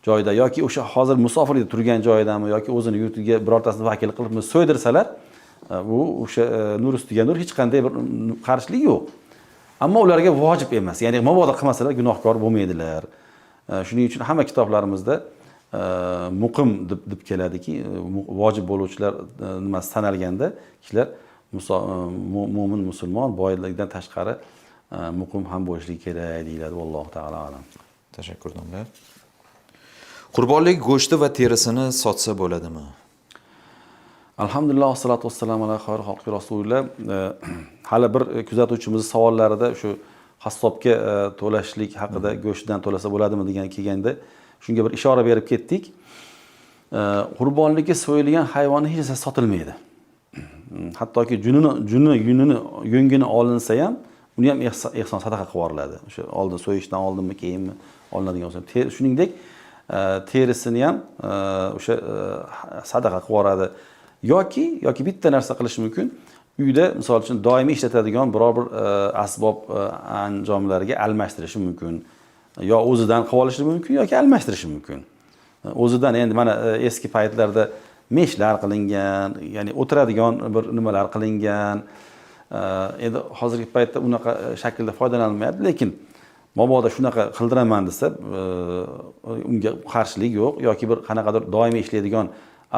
joyda yoki o'sha hozir musofirlikda turgan joyidami yoki o'zini yurtiga birortasini vakil qilib so'ydirsalar, bu o'sha nur ustiga nur, hech qanday bir qarshilik yo'q. Ammo ularga vojib emas. Ya'ni mabodo qilmasalar gunohkor bo'lmaydilar. Shuning uchun hamma kitoblarimizda muqim deb keladiki, vojib bo'luvchilar nimasi sanalganda kishilar mo'min, musulmon, boylikdan tashqari muqim ham bo'lishligi kerak deyiladi. Alloh taolo alam. Tashakkur domla. Qurbonlik go'shti va terisini sotsa bo'ladimi? Alhamdulillah, vassalatu vassalamu ala xayr xalqi rasulillah. Hali bir kuzatuvchimiz savollarida shu qassobga to'lashlik haqida go'shtdan to'lasa bo'ladimi degan kelganda shunga bir ishora berib ketdik. Qurbonlikka so'yilgan hayvonning hech narsa sotilmaydi. Hattoki yunini, yungini olinsa ham, uni ham ehson sadaqa qilib yuboriladi. O'sha oldin so'yishdan oldinmi, keyinmi olinadigan bo'lsa, shuningdek terisini ham o'sha sadaqa qilib yuboradi. Yoki bitta narsa qilish mumkin. Uyda, misol uchun, doimiy ishlatadigan biror bir asbob anjomlarga almashtirishi mumkin. Yo o'zidan qilib olishi mumkin yoki almashtirishi mumkin. O'zidan endi mana eski paytlarda meshlar qilingan, ya'ni o'tiradigan bir nimalar qilingan. Endi hozirgi paytda unaqa shaklda foydalanilmayapti, lekin mabodo shunaqa qildiraman desa, unga qarshilik yo'q yoki bir qanaqadir doimiy ishlaydigan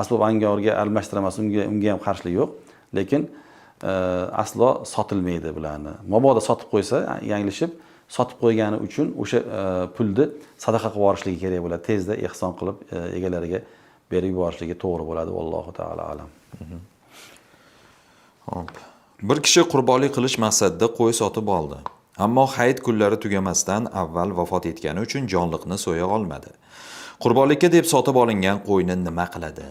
asbob anjomga almashtiramas, unga ham qarshilik yo'q. Lekin aslo sotilmaydi bularni. Mabodo sotib qo'ysa, yanglishib sotib qo'ygani uchun o'sha pulni sadaqa qilib yuborishligi kerak bo'ladi. Tezda ehson qilib egalariga berib yuborishligi to'g'ri bo'ladi. Allohu taolo alam. Xo'p. Bir kishi qurbonlik qilish maqsadida qo'y sotib oldi. Ammo hayit kunlari tugamasdan avval vafot etgani uchun jonliqni so'ya olmadi. Qurbonlikka deb sotib olingan qo'yni nima qiladi?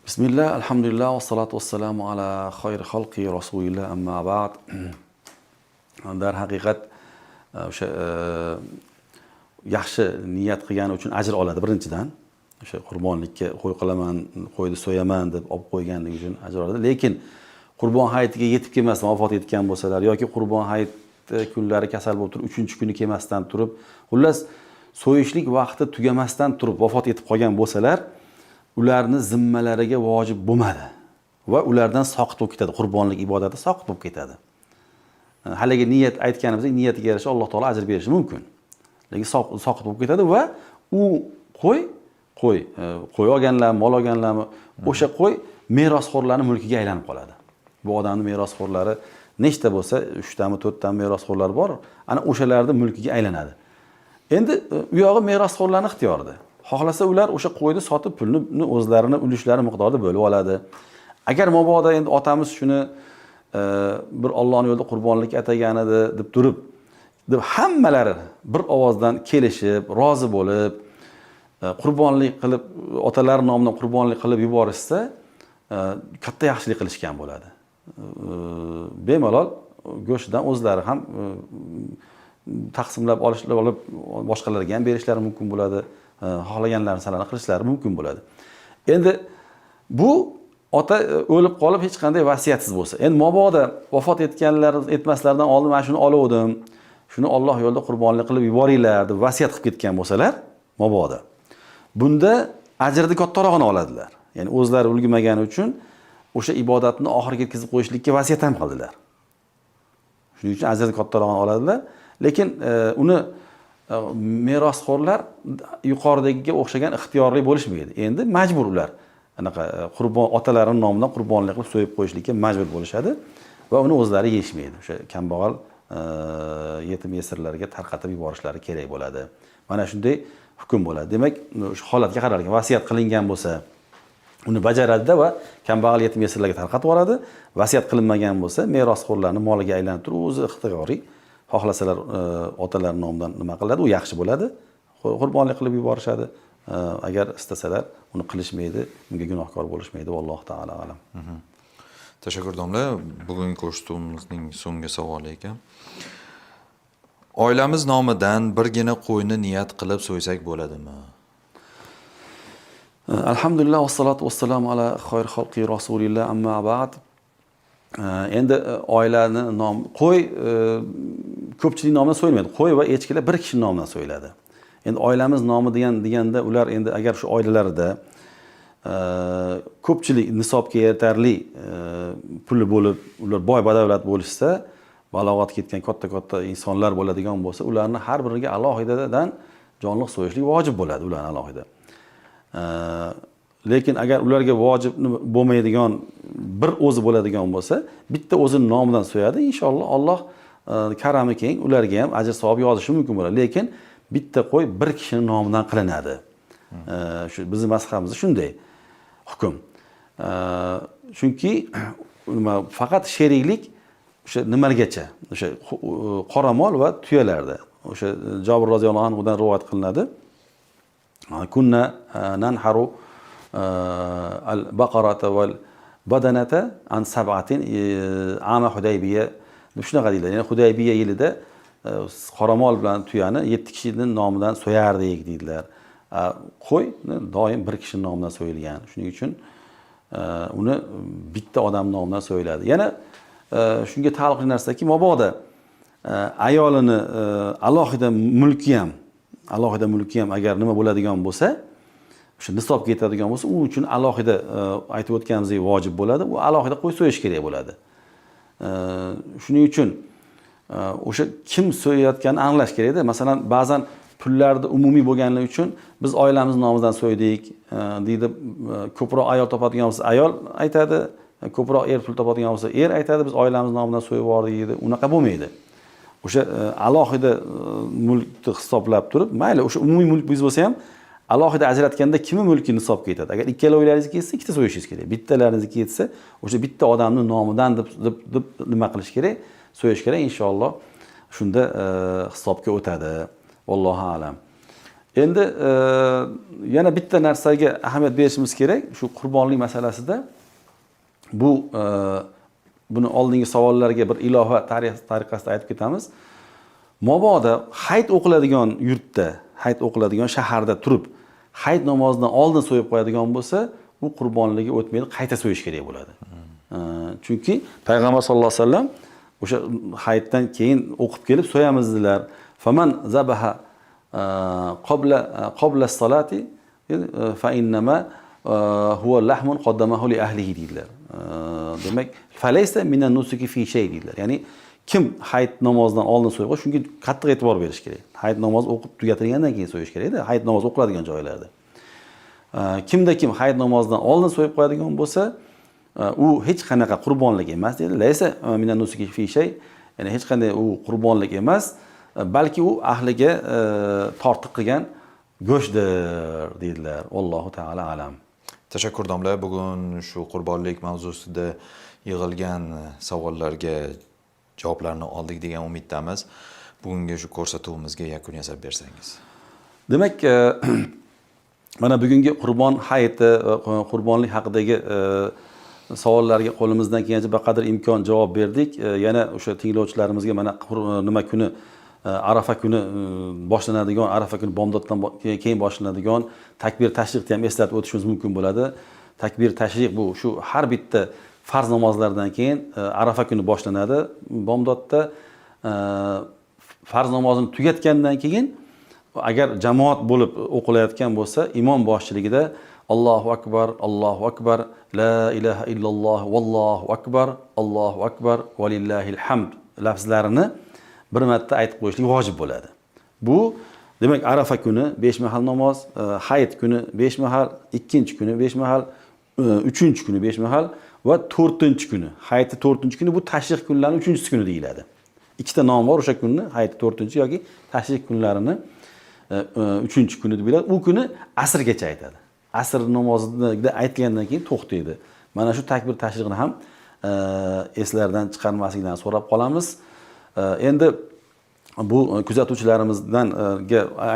Bismillah, alhamdulillah, vassalatu vassalamu ala xayr xalqi rasulillah, amma ba'd. Dar haqiqat o'sha yaxshi niyat qilgani uchun ajr oladi birinchidan. O'sha qurbonlikka qo'y qilaman, qo'yni so'yaman deb olib qo'yganligi uchun ajr oladi. Lekin qurbon hayitiga yetib kelmasdan vafot etgan bo'lsalar yoki qurbon hayit kunlari kasal bo'lib turib 3-kuni kelmasdan turib, xullas so'yishlik vaqti tugamasdan turib vafot etib qolgan bo'lsalar, ularni zimmalariga vojib bo'lmadi va ulardan soqit bo'lib ketadi. Qurbonlik ibodati soqit bo'lib ketadi. Haligi niyat aytganimizdek, niyatiga yarasha Alloh taolo ajr berishi mumkin. Lekin soqit bo'lib ketadi va u qo'y olganlarmi, mol olganlarmi, o'sha qo'y merosxo'rlarning mulkiga aylanib qoladi. Bu odamning merosxo'rlari nechta bo'lsa, 3 tami, 4 tami merosxo'rlar bor, ana o'shalarning mulkiga aylanadi. Endi u yog'i merosxo'rlarning ixtiyorida. Xohlasa ular o'sha qo'yni sotib pulni o'zlarini ulushlari miqdorida bo'lib oladi. Agar mabodo endi otamiz shuni bir Allohning yo'lida qurbonlik atagan edi deb turib, deb hammalari bir ovozdan kelishib, rozi bo'lib, qurbonlik qilib, otalar nomidan qurbonlik qilib yuborishsa, katta yaxshilik qilishgan bo'ladi. Bemalol go'shtdan o'zlari ham taqsimlab olib boshqalarga ham berishlari mumkin bo'ladi. Xohlaganlarini salani qilishlari mumkin bo'ladi. Endi bu ota o'lib qolib hech qanday vasiyatsiz bo'lsa, endi mabodo vafot etmaslaridan oldin mana shuni oluvdim, shuni Alloh yo'lida qurbonlik qilib yuboringlar deb vasiyat qilib ketgan bo'lsalar, mabodo. Bunda ajrni kattarog'ini oladilar. Ya'ni o'zlari ulgurmagani uchun o'sha ibodatni oxiriga yetkazib qo'yishlikka vasiyat ham qildilar. Shuning uchun ajrni kattarog'ini oladilar, lekin uni merosxo'rlar yuqoridagiga o'xshagan ixtiyorli bo'lishmaydi. Endi majbur ular anaqa qurbon otalarining nomidan qurbonlik qilib so'yib qo'yishlikka majbur bo'lishadi va uni o'zlari yeyishmaydi. O'sha kambag'al yetim yesirlarga tarqatib yuborishlari kerak bo'ladi. Mana shunday hukm bo'ladi. Demak, o'sha holatga qaralgan vasiyat qilingan bo'lsa, uni bajaradida va kambag'al yetim yesirlarga tarqatib yuboradi. Vasiyat qilinmagan bo'lsa, merosxo'rlarni moliga aylantirib o'zi ixtiyoriy xohlasalar otalar nomidan nima qiladi, u yaxshi bo'ladi. Qurbonlik qilib yuborishadi. Agar istasalar uni qilishmaydi, unga gunohkor bo'lishmaydi. Alloh taolo alam. Tashakkur domla. Bugungi ko'rsatuvimizning so'nggi savoli ekan. Oilamiz nomidan birgina qo'yni niyat qilib so'ysak bo'ladimi? Alhamdulillah vassalatu vassalamu ala xayr xalqi rasulillah amma ba'd. Endi oilani nom qo'y ko'pchilik nomidan so'yilmaydi. Qo'y va echkilar bir kishi nomidan so'yiladi. Endi oilamiz nomi deganda ular endi agar shu oilalarida ko'pchilik nisobga yetarli puli bo'lib, ular boy badavlat bo'lishsa, balog'atga yetgan katta insonlar bo'ladigan bo'lsa, ularni har biriga alohidadan jonliq so'yishlik vojib bo'ladi, ularni alohida. Lekin agar ularga vojib bo'lmaydigan bir o'zi bo'ladigan bo'lsa, bitta o'zining nomidan so'yadi. Inshaalloh Alloh karami keng, ularga ham ajr savob yozishi mumkin bo'ladi. Lekin bitta qo'y bir kishining nomidan qilinadi. Shu bizning mazhabimizda shunday hukm. Chunki faqat sheriklik o'sha nimalargacha, o'sha qoramol va tuyalarda. O'sha Jabir roziyallohu anhudan rivoyat qilinadi. Kunna nanharu al-baqarata wal badanata an sab'atin ama Hudaybiya. Shunaqa deyiladi. Ya'ni Hudaybiya yilida qoramol bilan tuyani 7 kishining nomidan so'yardik deydilar. Qo'yni doim bir kishi nomidan so'yilgan. Shuning uchun uni bitta odam nomidan so'yiladi. Yana shunga taalluqli narsaki, mabodo ayolini alohida mulki ham agar nima bo'ladigan bo'lsa, o'sha nisobga yetadigan bo'lsa, u uchun alohida aytib o'tganimizdek vojib bo'ladi. U alohida qo'y so'yish kerak bo'ladi. Shuning uchun o'sha kim so'yayotganini aniqlash kerak-da. Masalan, ba'zan pullarda umumiy bo'lganligi uchun biz oilamiz nomidan so'ydik deydi. Ko'proq ayol topadigan bo'lsa, ayol aytadi, ko'proq er pul topadigan bo'lsa, er aytadi, biz oilamiz nomidan so'yib yubordik deydi. Unaqa bo'lmaydi. O'sha alohida mulkni hisoblab turib, mayli o'sha umumiy mulk biz bo'lsa ham alohida ajratganda kimning mulki nisobga yetadi. Agar ikkalovilaringizga yetsa, ikkita so'yishingiz kerak. Bittalaringizga yetsa, o'sha bitta odamning nomidan deb nima qilish kerak? So'yish kerak, inshaalloh. Shunda hisobga o'tadi. Vallohu alam. Endi yana bitta narsaga ahamiyat berishimiz kerak, shu qurbonlik masalasida. Buni oldingi savollarga bir ilova tariqasida aytib ketamiz. Mabodo hayit o'qiladigan yurtda, hayit o'qiladigan shaharda turib, hayit namozidan oldin so'yib qo'yadigan bo'lsa, u qurbonligi o'tmaydi, qayta so'yish kerak bo'ladi. Chunki payg'ambar sollallohu alayhi vasallam o'sha hayitdan keyin o'qib kelib so'yamiz dedilar. Faman zabaha qabla as-salati fa innama huwa lahmun qaddamahu li ahlihi dedilar. Demak, falaysa minan nusuki fi shay dedilar. Ya'ni kim hayit namozidan oldin so'yib qo'ysa, shunga qattiq e'tibor berish kerak. Hayit namozi o'qib tugatilgandan keyin so'yish kerak-da, hayit namozi o'qiladigan joylarda. Kim hayit namozidan oldin so'yib qo'yadigan bo'lsa, u hech qanaqa qurbonlik emas dedi. Laysa minan nusuki fi shay, ya'ni hech qanday u qurbonlik emas, balki u ahliga tortiq qilgan go'shtdir dedilar. Allohu taala alam. Tashakkur domla. Bugun shu qurbonlik mavzusida yig'ilgan savollarga javoblarni oldik degan umiddamiz. Bugungi shu ko'rsatuvimizga yakun yasab bersangiz. Demak, mana bugungi qurbon hayiti, qurbonlik haqidagi savollarga qo'limizdan kelgancha baqadar imkon javob berdik. Yana o'sha tinglovchilarimizga mana nima kuni Arafa kuni boshlanadigan, Arafa kuni bomdoddan keyin boshlanadigan takbir tashriqni ham eslatib o'tishimiz mumkin bo'ladi. takbir tashriq bu shu har bitta farz namozlardan keyin Arafa kuni boshlanadi. Bomdodda farz namozini tugatgandan keyin agar jamoat bo'lib o'qilayotgan bo'lsa, imom boshchiligida Allohu akbar, la ilaha illalloh, vallohu akbar, valillahil hamd lafzlarini bir marta aytib qo'yishlik vojib bo'ladi. Bu demak Arafa kuni 5 mahal namoz, hayit kuni 5 mahal, ikkinchi kuni 5 mahal, uchinchi kuni 5 mahal va 4-chi kuni. Hayitning 4-chi kuni bu tashriq kunlarining 3-chi kuni deyiladi. Ikkita nom bor o'sha kunni, hayitning 4-chi yoki tashriq kunlarini 3-chi kuni deb biladi. U kuni asrgacha aytadi. Asr namozida aytgandan keyin to'xtaydi. Mana shu takbir tashriqni ham eslardan chiqarmaslikdan so'rab qolamiz. Endi bu kuzatuvchilarimizdan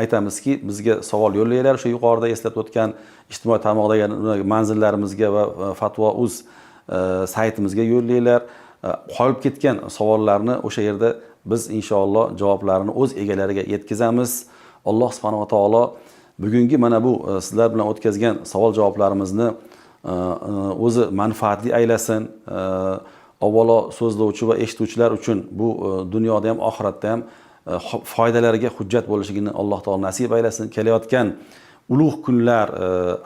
aytamizki, bizga savol yo'llaylar. Shu yuqorida eslatib o'tgan ijtimoiy tarmoqdagi manzillarimizga va Fatvo.uz saytimizga yo'llaylar. Qolib ketgan savollarni o'sha yerda biz inshaalloh javoblarini o'z egalariga yetkazamiz. Alloh subhanahu va taolo bugungi mana bu sizlar bilan o'tkazgan savol javoblarimizni o'zi manfaatli aylasin. Avvalo so'zlovchi va eshituvchilar uchun bu dunyoda ham oxiratda ham foydalariga hujjat bo'lishligini Alloh taolo nasib aylasin. Kelayotgan ulug' kunlar,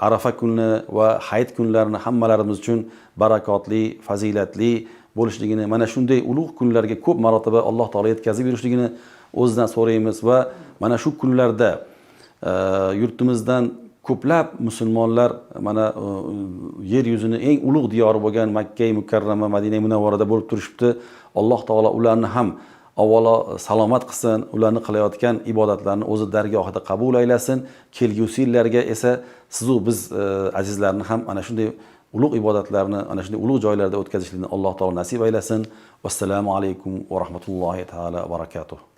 Arafa kuni va hayit kunlarini hammalarimiz uchun barakotli, fazilatli bo'lishligini, mana shunday ulug' kunlarga ko'p marotaba Alloh taolo yetkazib berishligini o'zidan so'raymiz va mana shu kunlarda yurtimizdan ko'plab musulmonlar mana yer yuzining eng ulug' diyori bo'lgan Makka Mukarrama, Madina Munavvarada bo'lib turishibdi. Alloh taolo ularni ham avvalo salomat qilsin, ularni qilayotgan ibodatlarni o'zi dargohida qabul aylasin. Kelgusi yillarga esa sizu biz azizlarni ham ana shunday ulug' ibodatlarni ana shunday ulug' joylarda o'tkazishlikni Alloh taolo nasib aylasin. Vassalomu alaykum va rahmatullohi taala va barakatuh.